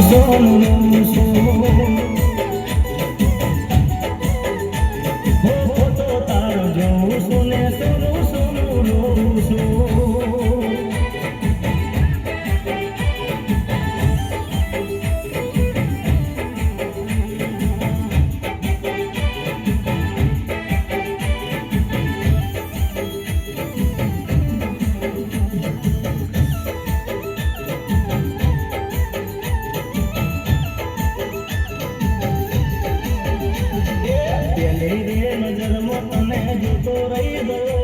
સોનું સોનું ફોટો તારો જોઉં સોને સોનું સોનું રોઉં છું જોતો રહી ગયો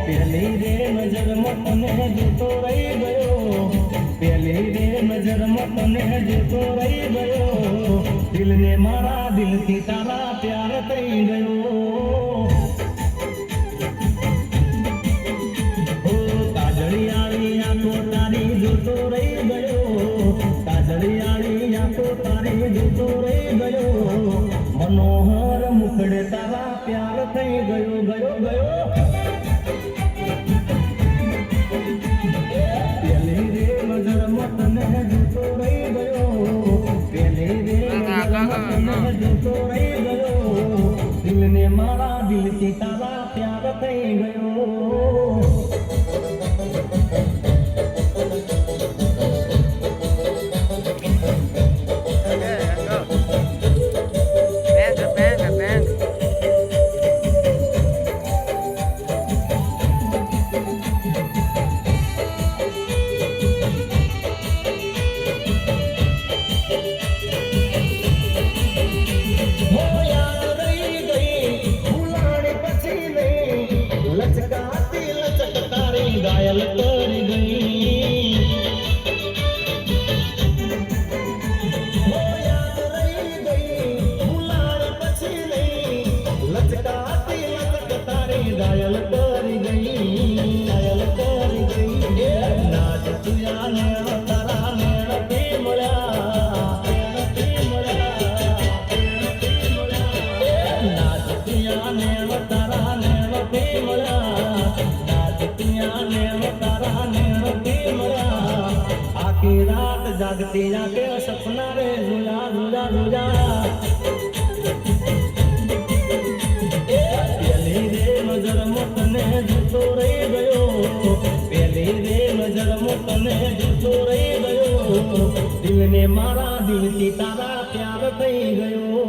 પેલી રે નજરમાં તને જોતો રહી ગયો પેલી રે નજરમાં તને જોતો રહી ગયો દિલને મારા દિલથી તારા પ્યાર થઈ ગયો ઓ કાજળિયાળી આંખો તારી જોતો રહી ગયો કાજળિયાળી આંખો તારી જોતો રહી ગયો મનોહર મુખડે તારા પ્યાર થઈ ગયો ગયો ગયો પેલી રે નજરમાં તને જોતો રહી ગયો પેલી રે નજરમાં તને જોતો રહી ગયો દિલને મારા દિલથી તારા પ્યાર થઈ ગયો घायल कर गई हो याद रही गई भुलाड़ पछी नहीं लचकाती लचक तारी घायल कर गई नाच तुया नेण तारा नेण पे मुड़ा नाच तुया नेण तारा नेण पे मुड़ा आखी रात जागती जाके सपना रे जुला जुला जुला पेली रे नजर मोतने जोतो रही गयो पेली रे नजर मोतने जोतो रही गयो दिल ने मारा दिल की तारा प्यार थई गयो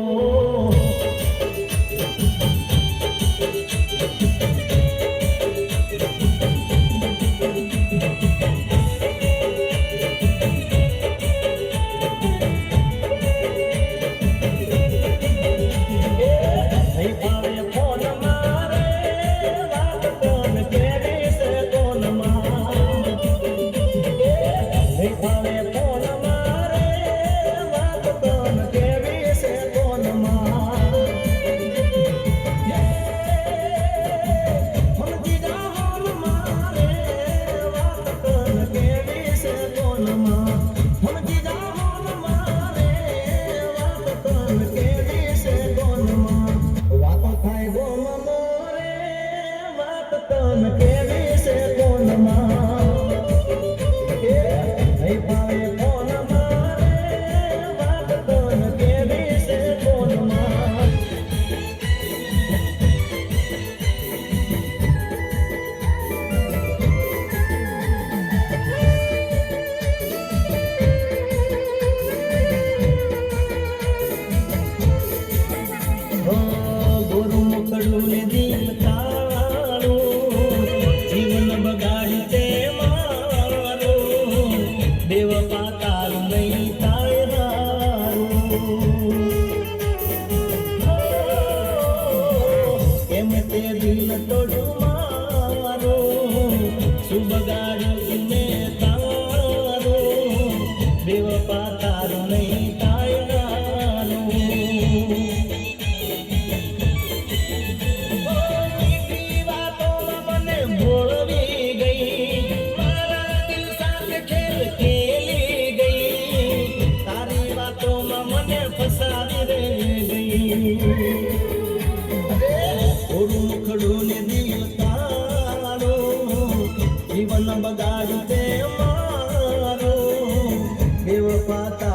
ગાડી તે મારો બેવફા